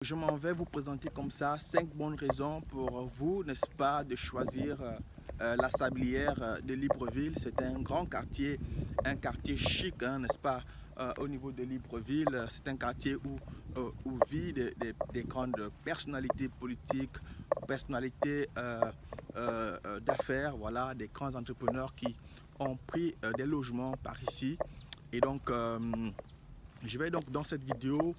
Je m'en vais vous présenter comme ça 5 bonnes raisons pour vous, n'est-ce pas, de choisir la Sablière de Libreville. C'est un grand quartier, un quartier chic, hein, n'est-ce pas, au niveau de Libreville. C'est un quartier où vivent des grandes personnalités politiques, personnalités d'affaires, voilà, des grands entrepreneurs qui ont pris des logements par ici. Et donc, je vais donc dans cette vidéo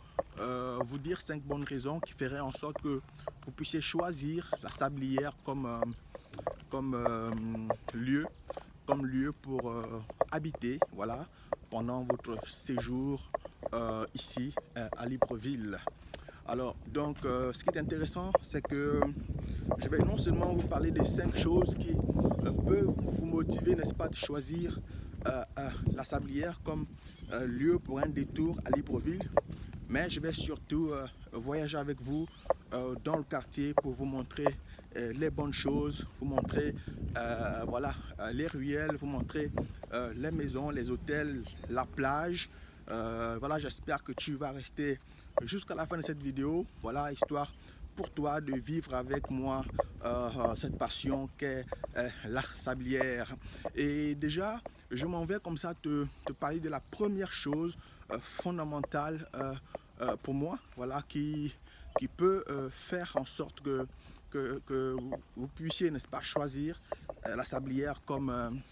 vous dire 5 bonnes raisons qui feraient en sorte que vous puissiez choisir la Sablière comme lieu pour habiter, voilà, pendant votre séjour ici à Libreville. Alors donc ce qui est intéressant, c'est que je vais non seulement vous parler des 5 choses qui peuvent vous motiver, n'est-ce pas, de choisir la Sablière comme lieu pour un détour à Libreville, mais je vais surtout voyager avec vous dans le quartier pour vous montrer les bonnes choses, vous montrer voilà, les ruelles, vous montrer les maisons, les hôtels, la plage. Voilà, j'espère que tu vas rester jusqu'à la fin de cette vidéo, voilà, histoire pour toi de vivre avec moi cette passion qu'est la Sablière. Et déjà, je m'en vais comme ça te parler de la première chose fondamentale pour moi, voilà, qui peut faire en sorte que vous puissiez, n'est-ce pas, choisir la Sablière comme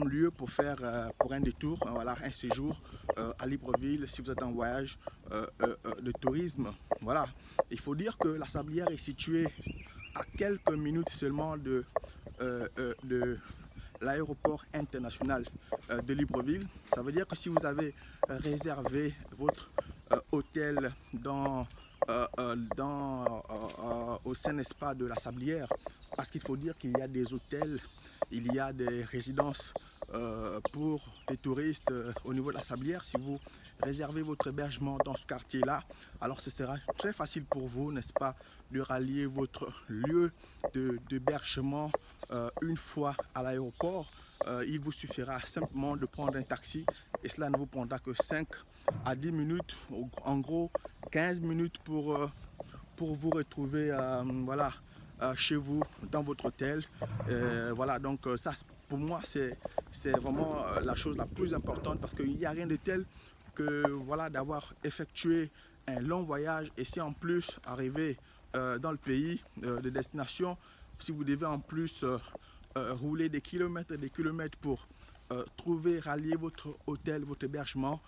lieu pour faire pour un détour, voilà, un séjour à Libreville si vous êtes en voyage de tourisme. Voilà, il faut dire que la Sablière est située à quelques minutes seulement de l'aéroport international de Libreville. Ça veut dire que si vous avez réservé votre hôtel au sein, n'est-ce pas, de la Sablière, parce qu'il faut dire qu'il y a des hôtels, il y a des résidences pour des touristes au niveau de la Sablière. Si vous réservez votre hébergement dans ce quartier-là, alors ce sera très facile pour vous, n'est-ce pas, de rallier votre lieu d'hébergement une fois à l'aéroport. Il vous suffira simplement de prendre un taxi et cela ne vous prendra que 5 à 10 minutes, en gros 15 minutes pour vous retrouver voilà, chez vous dans votre hôtel. Voilà, donc ça pour moi c'est vraiment la chose la plus importante, parce qu'il n'y a rien de tel que voilà, d'avoir effectué un long voyage et si en plus arriver dans le pays de destination, si vous devez en plus rouler des kilomètres et des kilomètres pour trouver, rallier votre hôtel, votre hébergement,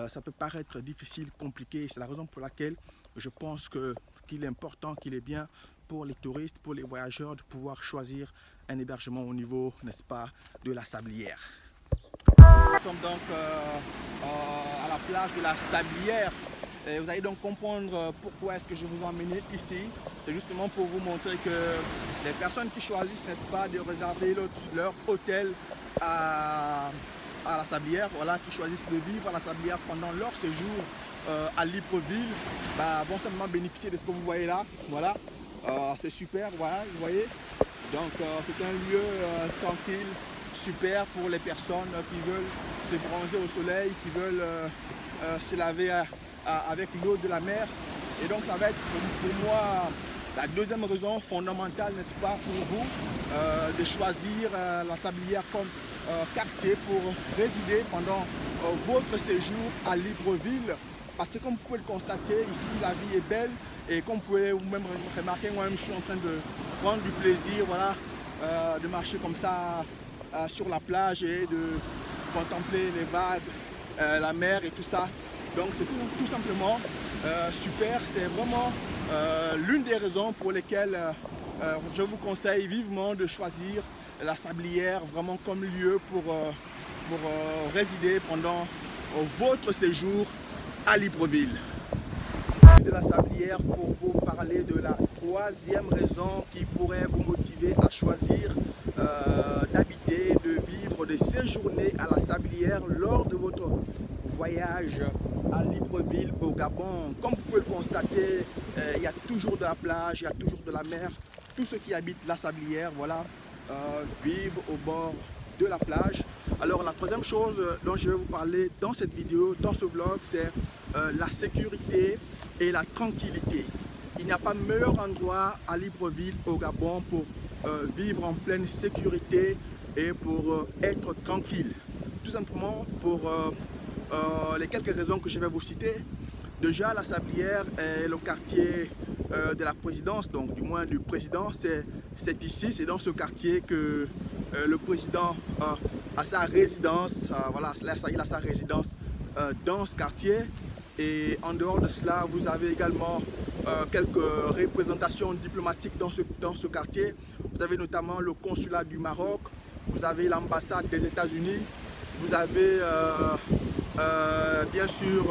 ça peut paraître difficile, compliqué. C'est la raison pour laquelle je pense qu'il est important, qu'il est bien pour les touristes, pour les voyageurs, de pouvoir choisir un hébergement au niveau, n'est-ce pas, de la Sablière. Nous sommes donc à la plage de la Sablière. Et vous allez donc comprendre pourquoi est-ce que je vous ai emmené ici. C'est justement pour vous montrer que les personnes qui choisissent, n'est-ce pas, de réserver leur hôtel à la Sablière, voilà, qui choisissent de vivre à la Sablière pendant leur séjour à Libreville, vont simplement bénéficier de ce que vous voyez là. Voilà, c'est super, voilà, vous voyez. Donc c'est un lieu tranquille, super pour les personnes qui veulent se bronzer au soleil, qui veulent se laver avec l'eau de la mer. Et donc ça va être pour moi la deuxième raison fondamentale, n'est-ce pas, pour vous de choisir la Sablière comme quartier pour résider pendant votre séjour à Libreville. Parce que comme vous pouvez le constater, ici la vie est belle et comme vous pouvez vous-même remarquer, moi-même je suis en train de prendre du plaisir, voilà, de marcher comme ça sur la plage et de contempler les vagues, la mer et tout ça. Donc c'est tout simplement super, c'est vraiment l'une des raisons pour lesquelles je vous conseille vivement de choisir la Sablière vraiment comme lieu pour résider pendant votre séjour à Libreville. De la Sablière pour vous parler de la troisième raison qui pourrait vous motiver à choisir d'habiter, de vivre, de séjourner à la Sablière lors de votre voyage à Libreville au Gabon. Comme vous pouvez le constater, il y a toujours de la plage, il y a toujours de la mer. Tous ceux qui habitent la Sablière, voilà, vivent au bord de la plage. Alors la troisième chose dont je vais vous parler dans cette vidéo, dans ce vlog, c'est la sécurité et la tranquillité. Il n'y a pas meilleur endroit à Libreville au Gabon pour vivre en pleine sécurité et pour être tranquille. Tout simplement pour les quelques raisons que je vais vous citer. Déjà, la Sablière est le quartier de la présidence, donc du moins du président. C'est ici, c'est dans ce quartier que le président a sa résidence. Voilà, il a sa résidence dans ce quartier. Et en dehors de cela, vous avez également quelques représentations diplomatiques dans ce quartier. Vous avez notamment le consulat du Maroc, vous avez l'ambassade des États-Unis, vous avez bien sûr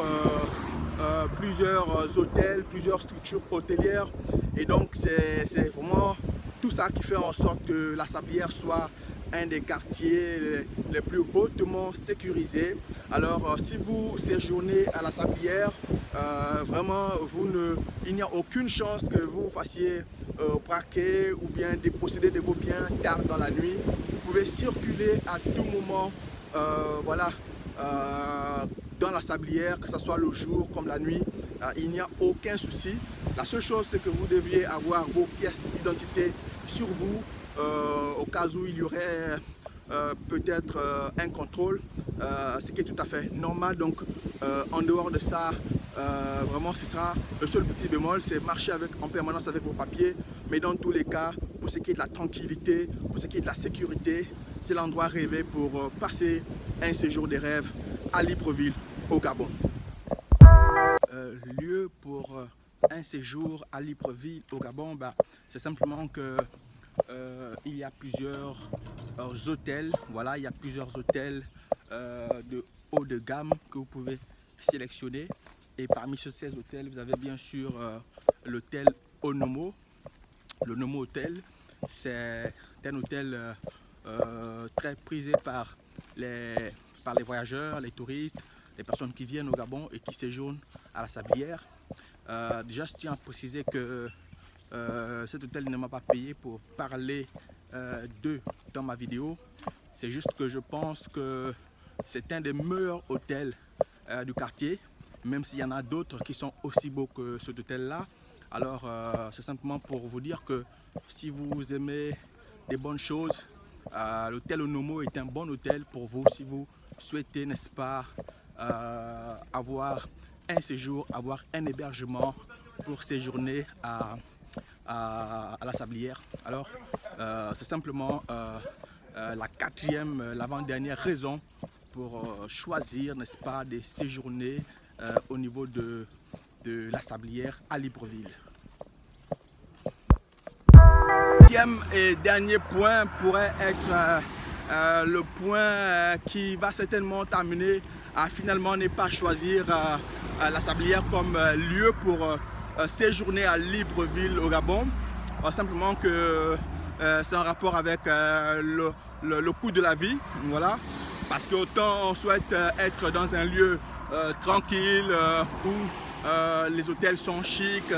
plusieurs hôtels, plusieurs structures hôtelières. Et donc c'est vraiment tout ça qui fait en sorte que la Sablière soit un des quartiers les plus hautement sécurisés. Alors si vous séjournez à la Sablière, vraiment il n'y a aucune chance que vous fassiez braquer ou bien déposséder de vos biens tard dans la nuit. Vous pouvez circuler à tout moment voilà, dans la Sablière, que ce soit le jour comme la nuit, il n'y a aucun souci. La seule chose, c'est que vous deviez avoir vos pièces d'identité sur vous au cas où il y aurait peut-être un contrôle, ce qui est tout à fait normal. Donc en dehors de ça, vraiment ce sera le seul petit bémol, c'est marcher en permanence avec vos papiers. Mais dans tous les cas, pour ce qui est de la tranquillité, pour ce qui est de la sécurité, c'est l'endroit rêvé pour passer un séjour des rêves à Libreville au Gabon. Lieu pour un séjour à Libreville au Gabon, c'est simplement que il y a plusieurs hôtels. Voilà, il y a plusieurs hôtels de haut de gamme que vous pouvez sélectionner. Et parmi ces hôtels, vous avez bien sûr l'hôtel Onomo. Le Nomo Hotel, c'est un hôtel très prisé par les voyageurs, les touristes, les personnes qui viennent au Gabon et qui séjournent à la Sablière. Déjà, je tiens à préciser que cet hôtel ne m'a pas payé pour parler d'eux dans ma vidéo. C'est juste que je pense que c'est un des meilleurs hôtels du quartier, même s'il y en a d'autres qui sont aussi beaux que cet hôtel-là. Alors, c'est simplement pour vous dire que si vous aimez des bonnes choses, l'hôtel Onomo est un bon hôtel pour vous si vous souhaitez, n'est-ce pas, avoir un séjour, avoir un hébergement pour séjourner à la Sablière. Alors, c'est simplement l'avant-dernière raison pour choisir, n'est-ce pas, de séjourner au niveau de la Sablière à Libreville. Deuxième et dernier point pourrait être le point qui va certainement t'amener à finalement ne pas choisir la Sablière comme lieu pour séjourner à Libreville au Gabon. Simplement que c'est en rapport avec le coût de la vie, voilà. Parce qu'autant on souhaite être dans un lieu tranquille où les hôtels sont chics,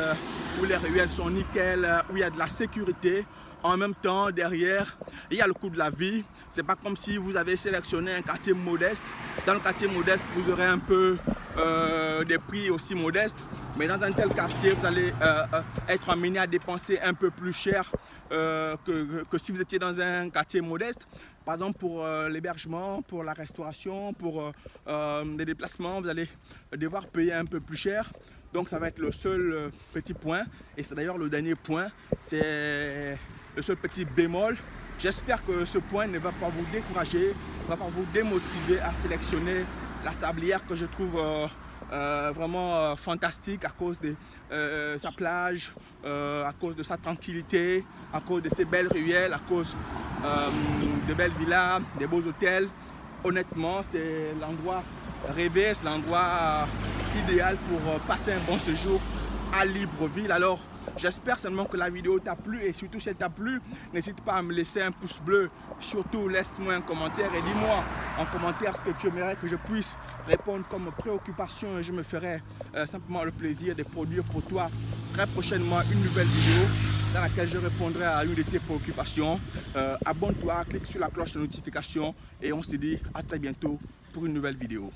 où les ruelles sont nickel, où il y a de la sécurité. En même temps, derrière, il y a le coût de la vie. C'est pas comme si vous avez sélectionné un quartier modeste. Dans le quartier modeste, vous aurez un peu des prix aussi modestes. Mais dans un tel quartier, vous allez être amené à dépenser un peu plus cher que si vous étiez dans un quartier modeste. Par exemple, pour l'hébergement, pour la restauration, pour les déplacements, vous allez devoir payer un peu plus cher. Donc ça va être le seul petit point. Et c'est d'ailleurs le dernier point. C'est le seul petit bémol. J'espère que ce point ne va pas vous décourager, ne va pas vous démotiver à sélectionner la Sablière que je trouve vraiment fantastique à cause de sa plage, à cause de sa tranquillité, à cause de ses belles ruelles, à cause de belles villas, des beaux hôtels. Honnêtement, c'est l'endroit rêvé, c'est l'endroit idéal pour passer un bon séjour à Libreville. Alors, j'espère seulement que la vidéo t'a plu et surtout si elle t'a plu, n'hésite pas à me laisser un pouce bleu. Surtout, laisse-moi un commentaire et dis-moi en commentaire ce que tu aimerais que je puisse répondre comme préoccupation et je me ferai simplement le plaisir de produire pour toi très prochainement une nouvelle vidéo dans laquelle je répondrai à une de tes préoccupations. Abonne-toi, clique sur la cloche de notification et on se dit à très bientôt pour une nouvelle vidéo.